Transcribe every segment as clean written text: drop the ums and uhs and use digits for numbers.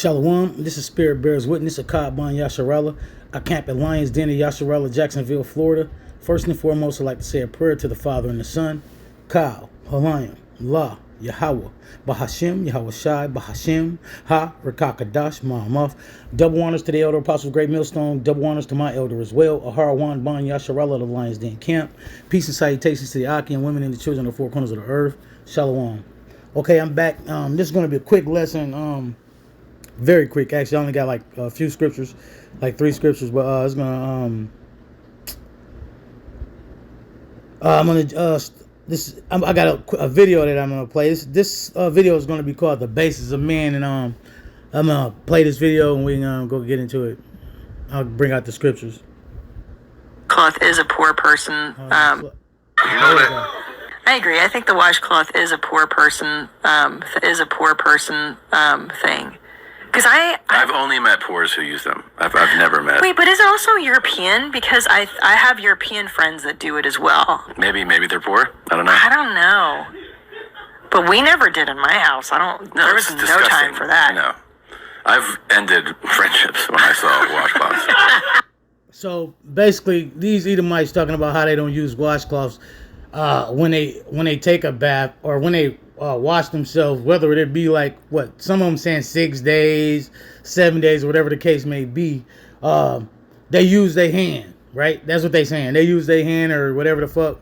Shalom, this is Spirit Bears Witness, a Bon Yasharella. I camp at Lions Den in Yasharella, Jacksonville, Florida. First and foremost, I'd like to say a prayer to the Father and the Son. Kal, Halayim, La, Yahweh, Bahashim, Yahweh Shai, Bahashim, Ha, Rakakadash, Ma'amaf. Double honors to the elder apostles, Great Millstone. Double honors to my elder as well. Aharawan, Bon Yasharella, the Lions Den camp. Peace and salutations to the Aki and women and the children of the four corners of the earth. Shalom. Okay, I'm back. This is going to be a quick lesson. Very quick. Actually, I only got like a few scriptures, like 3 scriptures, but it's gonna I'm gonna I got a video that I'm gonna play. This video is gonna be called "The Basest of Man," and I'm gonna play this video and we go get into it. I'll bring out the scriptures. Cloth is a poor person. I agree. I think the washcloth is a poor person. Thing. Because I've only met poors who use them. I've never met. Wait, but is it also European? Because I have European friends that do it as well. Maybe they're poor. I don't know. I don't know. But we never did in my house. There was no time for that. No. I've ended friendships when I saw washcloths. So basically, these Edomites talking about how they don't use washcloths when they take a bath or when they wash themselves, whether it be like what some of them saying 6 days, 7 days, or whatever the case may be. They use their hand, right? That's what they saying. They use their hand or whatever the fuck.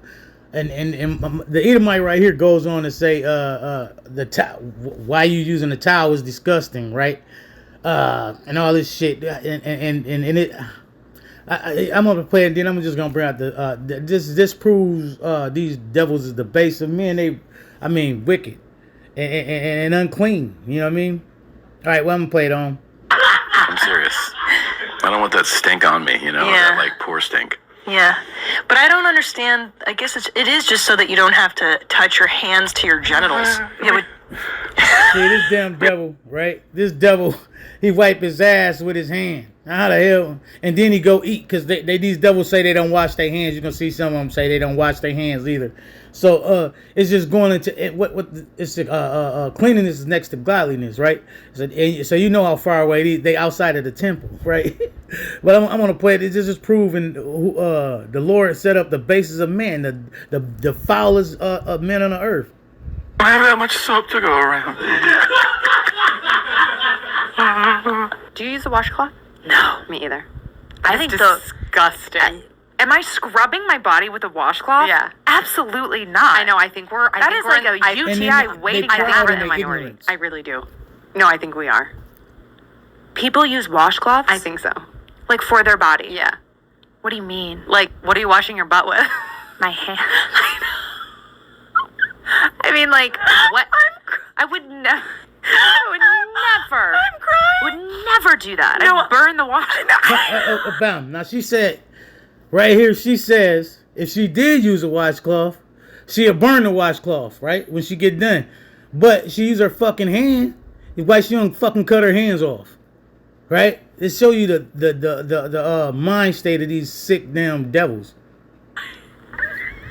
And the Edomite right here goes on to say why you using the towel is disgusting, right? And all this shit. And it. I'm gonna play it. Then I'm just gonna bring out this proves these devils is the base of men. Wicked and unclean. You know what I mean? All right, well, I'm gonna play it on. I'm serious. I don't want that stink on me. That like poor stink. Yeah, but I don't understand. I guess it is just so that you don't have to touch your hands to your genitals. See, this damn devil, right? This devil, he wipe his ass with his hand. How the hell? And then he go eat, because these devils say they don't wash their hands. You're going to see some of them say they don't wash their hands either. So it's just going into cleanliness is next to godliness, right? So you know how far away they outside of the temple, right? But I'm going to play it. It's just proving the Lord set up the basis of man, the foulest of men on the earth. I have that much soap to go around. Do you use a washcloth? No. Me either. I think disgusting. Am I scrubbing my body with a washcloth? Yeah. Absolutely not. I know. I think we're a UTI waiting to happen in the minority. Ignorance. I really do. No, I think we are. People use washcloths? I think so. Like for their body? Yeah. What do you mean? Like, what are you washing your butt with? My hand. I mean, like, what? I would never. I'm crying. Would never do that. No, I'd burn the wash. Bam. Now she said, right here, she says if she did use a washcloth, she'll burn the washcloth, right? When she get done. But she used her fucking hand. Why she don't fucking cut her hands off, right? It show you the mind state of these sick damn devils.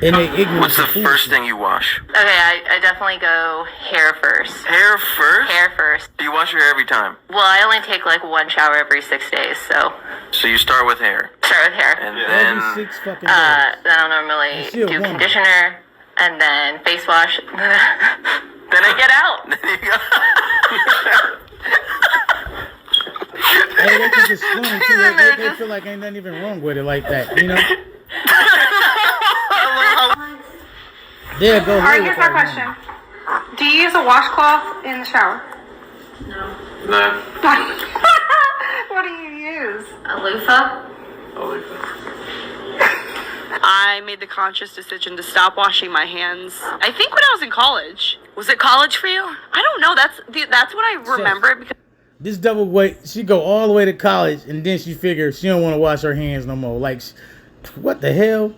And they ignorant. What's the first thing you wash? Okay, I definitely go hair first. Hair first? Hair first. Do you wash your hair every time? Well, I only take like one shower every 6 days, so. So you start with hair. Start with hair. And Every then 6 fucking days. Then I'll normally She a do woman. conditioner, and then face wash. Then I get out. Hey, they can just swing too. They feel like ain't nothing even wrong with it like that, you know? There, go. All right, here's my question. Do you use a washcloth in the shower? No. No. What do you use? A loofah? I made the conscious decision to stop washing my hands. I think when I was in college. Was it college for you? I don't know. That's what I remember because This devil she go all the way to college, and then she figures she don't want to wash her hands no more. Like, what the hell?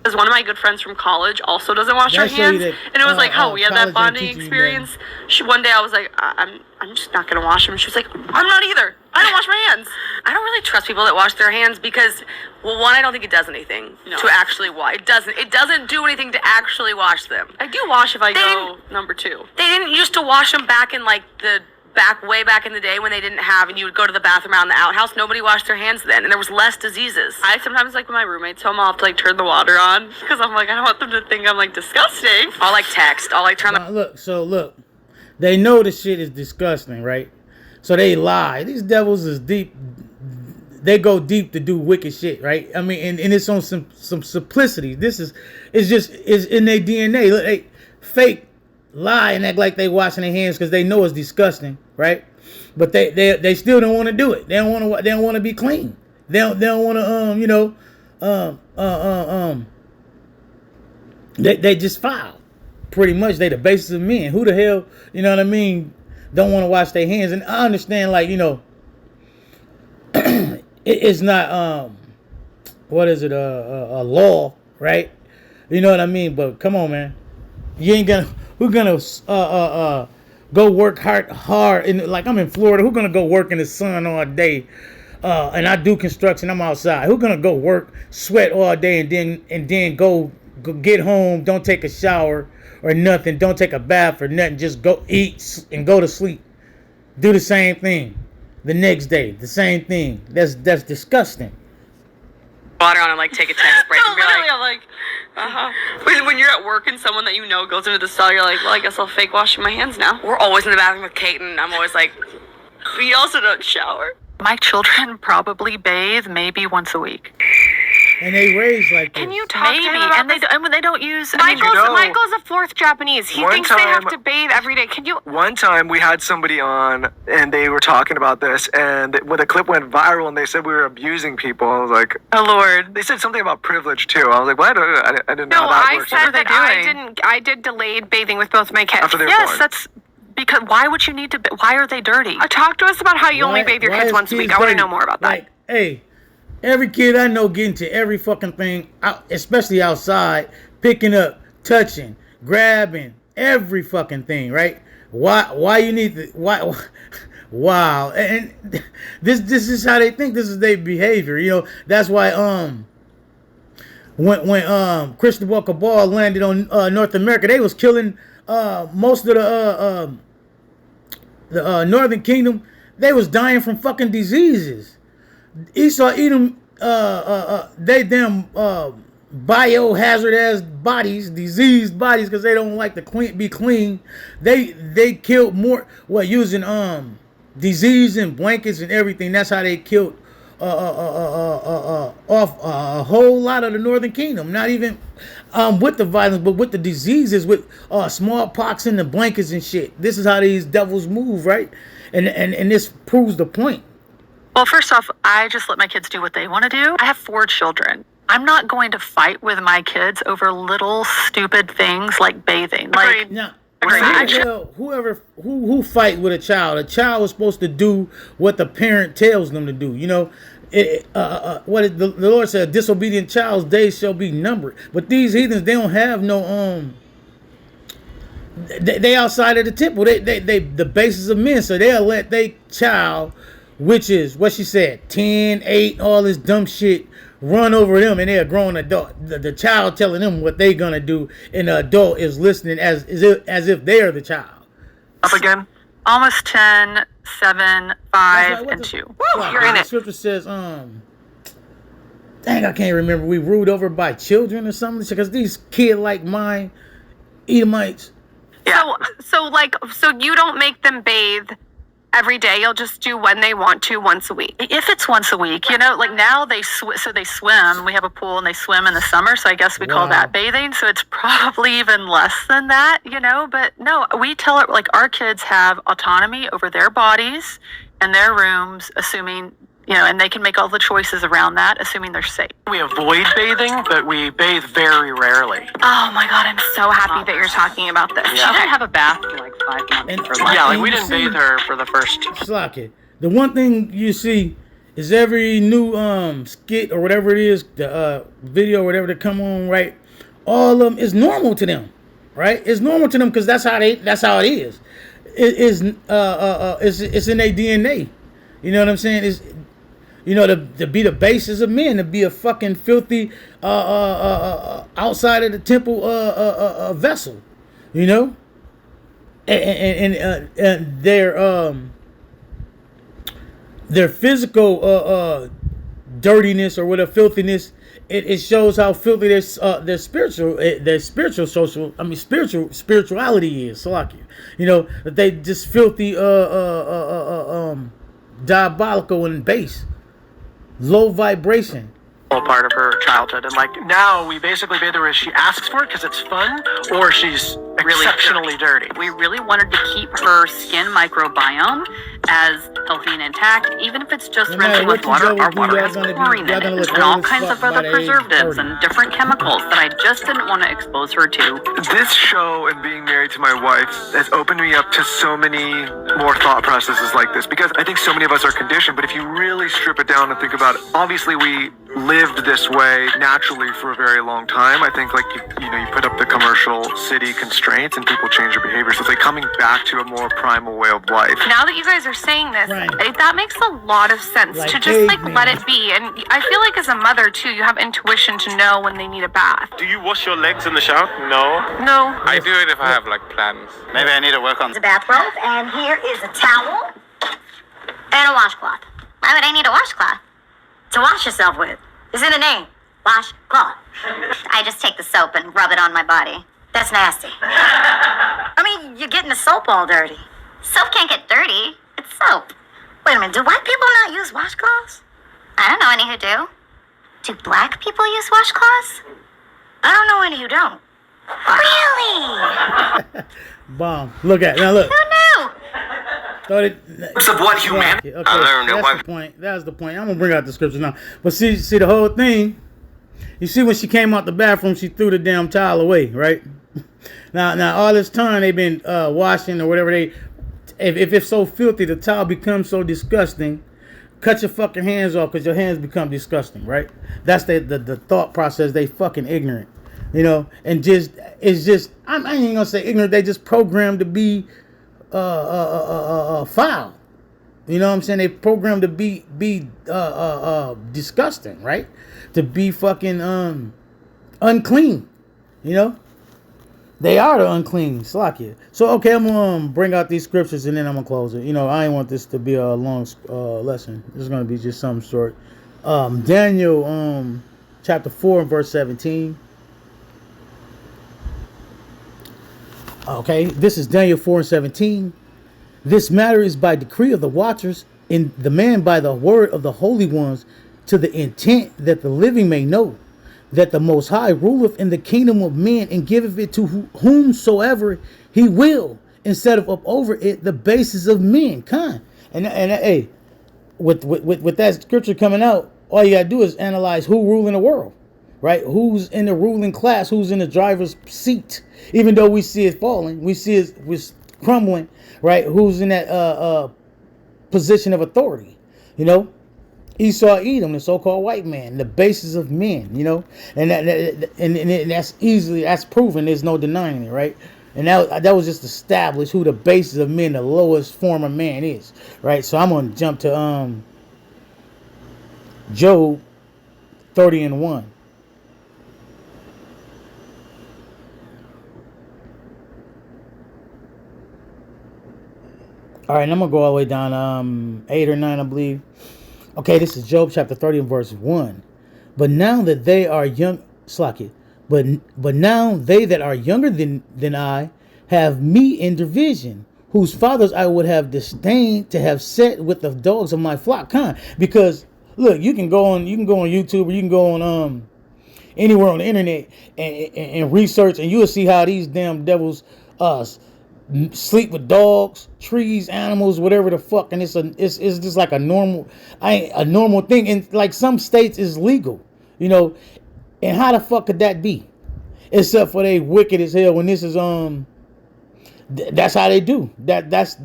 because one of my good friends from college also doesn't wash her hands, and it was like, we had that bonding experience. One day I was like, I'm just not gonna wash them. She was like, I'm not either. I don't wash my hands. I don't really trust people that wash their hands because, well, one, I don't think it does anything to actually wash. It doesn't do anything to actually wash them. I do wash if I go number 2. They didn't used to wash them back in like the way back in the day when they didn't have, and you would go to the bathroom out in the outhouse, nobody washed their hands then, and there was less diseases. I sometimes, like, when my roommate's home, I'll have to, like, turn the water on, because I'm like, I don't want them to think I'm, like, disgusting. I'll, like, text. I'll, like, turn the... Look. They know the shit is disgusting, right? So they lie. These devils is deep. They go deep to do wicked shit, right? I mean, and it's on some simplicity. It's in their DNA. Look, they fake lie and act like they washing their hands because they know it's disgusting, right? But they still don't want to do it. They don't want to be clean. They don't want to they just foul. Pretty much they the basis of men. Who the hell, you know what I mean, don't want to wash their hands? And I understand, like, you know, it's not what is it, a law, right? You know what I mean? But come on, man. We're gonna go work hard in, like, I'm in Florida. Who's gonna go work in the sun all day? And I do construction. I'm outside. Who's gonna go work, sweat all day, and then go get home? Don't take a shower or nothing. Don't take a bath or nothing. Just go eat and go to sleep. Do the same thing the next day. The same thing. That's disgusting. Water on and, like, take a text break and be like, When you're at work and someone that you know goes into the cell, you're like, well, I guess I'll fake washing my hands now. We're always in the bathroom with Kate, and I'm always like, we also don't shower. My children probably bathe maybe once a week. And they raised like this. Can you talk to him about and they don't use... Michael's a fourth Japanese. He thinks they have to bathe every day. Can you... One time we had somebody on and they were talking about this, and when the clip went viral and they said we were abusing people, I was like, oh Lord. They said something about privilege too. I was like, what? I didn't know how that works. No, I said that I did delayed bathing with both my kids. After they were Yes, born. that's... Because why would you need to... Why are they dirty? Talk to us about how you only bathe your kids once a week. I want to know more about that. Like, hey, every kid I know get into every fucking thing, especially outside, picking up, touching, grabbing, every fucking thing, right? Why you need to... Why? Wow. And this is how they think. This is their behavior. You know, that's why when Cristobal Cabal landed on North America, they was killing most of the Northern Kingdom. They was dying from fucking diseases. Esau Edom, they damn biohazard ass bodies, diseased bodies, because they don't like to be clean. They killed more using disease and blankets and everything. That's how they killed off a whole lot of the Northern Kingdom. Not even with the violence, but with the diseases, with smallpox in the blankets and shit. This is how these devils move, right? And this proves the point. Well, first off, I just let my kids do what they want to do. I have 4 children. I'm not going to fight with my kids over little stupid things like bathing. Like, now, who fight with a child is supposed to do what the parent tells them to do. You know, the Lord said, disobedient child's days shall be numbered. But these heathens, they don't have no they outside of the temple. They the basis of men, so they'll let their child, which is what she said, 10, 8, all this dumb shit, run over them, and they're a grown adult. The child telling them what they're gonna do, and the adult is listening as if they're the child. Up again? Almost 10, 7, 5, and 2. Woo, you're in it. The scripture says, dang, I can't remember. We ruled over by children or something, because these kid like mine, Edomites. Yeah. So you don't make them bathe every day. You'll just do when they want to once a week. If it's once a week, you know, like now they swim. We have a pool and they swim in the summer, so I guess we call that bathing. So it's probably even less than that, you know. But no, we tell it like our kids have autonomy over their bodies and their rooms, assuming, you know, and they can make all the choices around that, assuming they're safe. We avoid bathing, but we bathe very rarely. Oh my God, I'm so happy that you're talking about this. Yeah. She didn't have a bath for like 5 months. We didn't bathe her for the first. Slack. The one thing you see is every new skit or whatever it is, the video or whatever that come on, right? All of them is normal to them, right? It's normal to them because that's how it is. It's in their DNA. You know what I'm saying? It's, you know, to be the basis of men, to be a fucking filthy outside of the temple vessel, you know. and their physical dirtiness or whatever filthiness, it shows how filthy their spiritual social spirituality is. So like, that they just filthy diabolical and base, low vibration. Part of her childhood, and like now we basically bathe her as she asks for it because it's fun, or she's exceptionally dirty. We really wanted to keep her skin microbiome as healthy and intact, even if it's just rinsing with water. Our water has chlorine in it and all kinds of other preservatives and different chemicals that I just didn't want to expose her to. This show and being married to my wife has opened me up to so many more thought processes like this, because I think so many of us are conditioned, but if you really strip it down and think about it, obviously we lived this way naturally for a very long time. I think like you put up the commercial city constraints and people change their behavior. So it's like coming back to a more primal way of life. Now that you guys are saying this, right, that makes a lot of sense, to just let it be. And I feel like as a mother too, you have intuition to know when they need a bath. Do you wash your legs in the shower? No. I do it if I have like plans. Maybe I need to work on the bathrobe, and here is a towel and a washcloth. Why would I need a washcloth? To wash yourself with. It's in the name. Washcloth. I just take the soap and rub it on my body. That's nasty. I mean, you're getting the soap all dirty. Soap can't get dirty. It's soap. Wait a minute, do white people not use washcloths? I don't know any who do. Do black people use washcloths? I don't know any who don't. Really? Bomb. Look at now. Look. Who knew? of what humanity. Okay, that's the point. That's the point. I'm gonna bring out the scripture now. But see the whole thing. You see when she came out the bathroom, she threw the damn towel away, right? Now all this time they've been washing or whatever they. If it's so filthy, the towel becomes so disgusting. Cut your fucking hands off because your hands become disgusting, right? That's the thought process. They fucking ignorant, and it's just I ain't gonna say ignorant. They just programmed to be foul. You know what I'm saying? They programmed to be disgusting, right? To be fucking unclean. They are the unclean. Slakia. So okay, I'm gonna bring out these scriptures and then I'm gonna close it. I ain't want this to be a long lesson. This is gonna be just some short. Daniel chapter 4 and verse 17. Okay, this is Daniel 4 and 17. This matter is by decree of the watchers, and the man by the word of the holy ones, to the intent that the living may know that the Most High ruleth in the kingdom of men and giveth it to whomsoever he will, instead of up over it the basis of mankind. And hey, with that scripture coming out, all you gotta do is analyze who ruling the world, right? Who's in the ruling class? Who's in the driver's seat? Even though we see it falling, we see it crumbling, right? Who's in that position of authority? Esau, Edom, the so-called white man, the basis of men, and that's proven. There's no denying it, right? And that was just established who the basis of men, the lowest form of man is, right? So I'm gonna jump to Job 30 and 1. All right, and I'm gonna go all the way down 8 or 9, I believe. Okay, this is Job chapter 30 and verse 1. But now that they are young, but now they that are younger than I have me in division, whose fathers I would have disdained to have set with the dogs of my flock. Because look, you can go on YouTube, or you can go on anywhere on the internet and research, and you'll see how these damn devils sleep with dogs, trees, animals, whatever the fuck, and it's just like a normal thing. And like some states is legal, and how the fuck could that be? Except for they wicked as hell when this is that's how they do. That's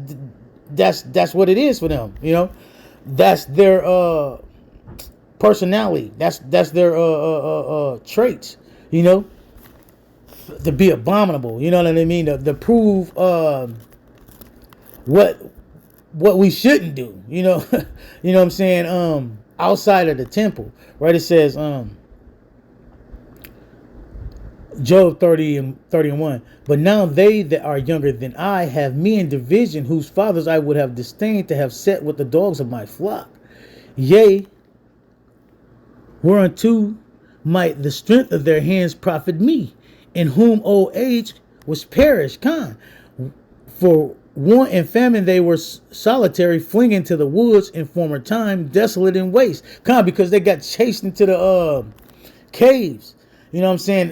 what it is for them, That's their personality. That's their traits, to be abominable, you know what I mean? To prove what we shouldn't do, you know what I'm saying? Outside of the temple, right? It says Job 30 and 31. But now they that are younger than I have me in division, whose fathers I would have disdained to have set with the dogs of my flock. Yea, whereunto might the strength of their hands profit me, in whom old age was perished. For want and famine they were solitary, fleeing into the woods in former time, desolate and waste. Because they got chased into the caves. You know what I'm saying?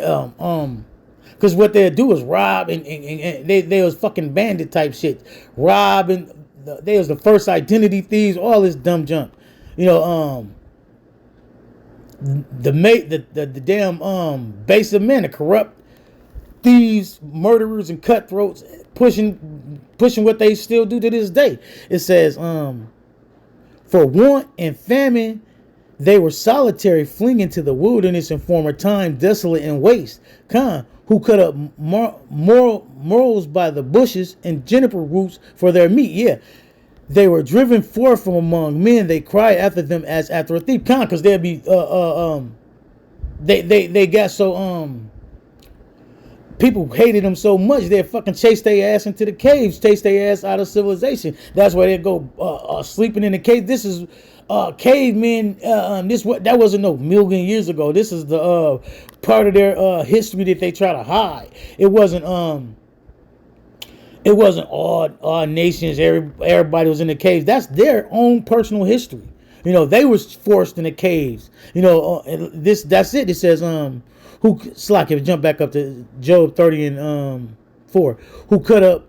Because what they'd do is rob, and they was fucking bandit type shit. Rob, and they was the first identity thieves, all this dumb junk. You know, the damn base of men, the corrupt thieves, murderers, and cutthroats, pushing what they still do to this day. It says, for want and famine they were solitary, fleeing into the wilderness in former time, desolate and waste. Who cut up morals by the bushes and juniper roots for their meat. Yeah, they were driven forth from among men. They cried after them as after a thief. Because they'd be they got so people hated them so much they fucking chased their ass into the caves, chased their ass out of civilization. That's why they go sleeping in the cave. This is cavemen. That wasn't no million years ago. This is the part of their history that they try to hide. It wasn't all nations. Everybody was in the caves. That's their own personal history. You know, they was forced in the caves. You know, that's it. It says jump back up to Job 30 and 4. Who cut up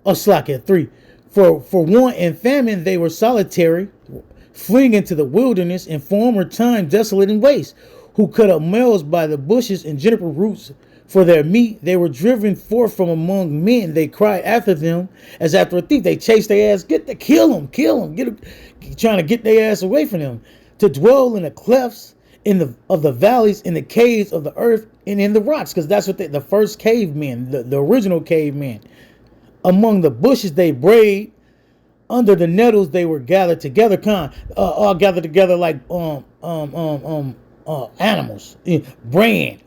at 3. For want and famine they were solitary, fleeing into the wilderness in former time, desolate and waste. Who cut up males by the bushes and juniper roots for their meat. They were driven forth from among men. They cried after them as after a thief. They chased their ass, kill them, trying to get their ass away from them. To dwell in the clefts of the valleys, in the caves of the earth, and in the rocks, because that's what the first cavemen, the original cavemen. Among the bushes they brayed, under the nettles they were gathered together. All gathered together like animals, braying,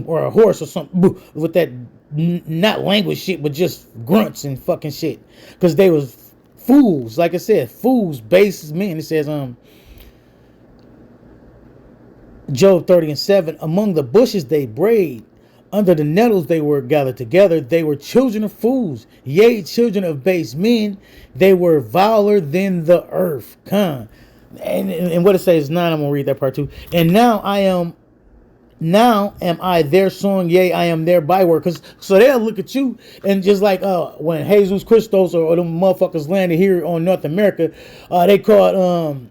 or a horse or something, with that not language shit, but just grunts and fucking shit, because they was fools. Like I said, fools, basest men. It says Job 30 and 7. Among the bushes they brayed, under the nettles they were gathered together. They were children of fools, yea, children of base men. They were viler than the earth. And what it says 9, I'm gonna read that part too. And now am I their song, yea, I am their byword. So they'll look at you and just like when Jesus Christos or them motherfuckers landed here on North America, they called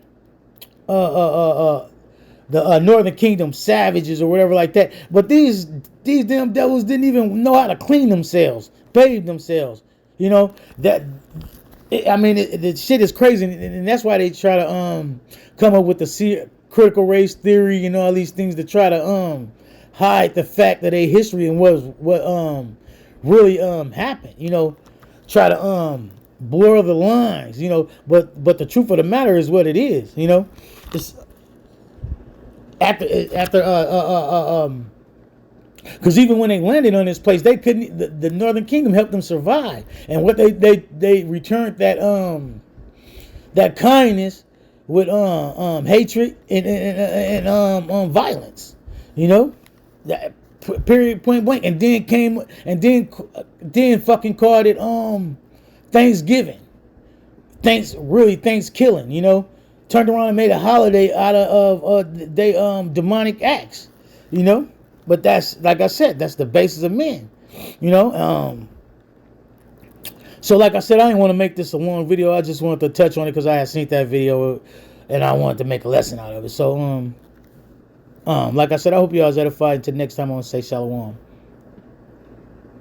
the Northern Kingdom savages or whatever like that. But these damn devils didn't even know how to clean themselves, bathe themselves. You know that. The shit is crazy, and that's why they try to come up with the critical race theory and all these things to try to hide the fact that their history and what really happened. You know, try to blur the lines. You know, but the truth of the matter is what it is. You know, it's after because even when they landed on this place, they couldn't. The Northern Kingdom helped them survive, and what they returned that kindness with hatred and violence. You know, that period, point blank, and then fucking called it Thanksgiving. Thanksgiving. You know, turned around and made a holiday out of they demonic acts. You know. But that's, like I said, that's the basis of men, you know. So like I said, I didn't want to make this a long video. I just wanted to touch on it because I had seen that video and I wanted to make a lesson out of it. So, like I said, I hope you all was edified. Until next time, I want to say shalom.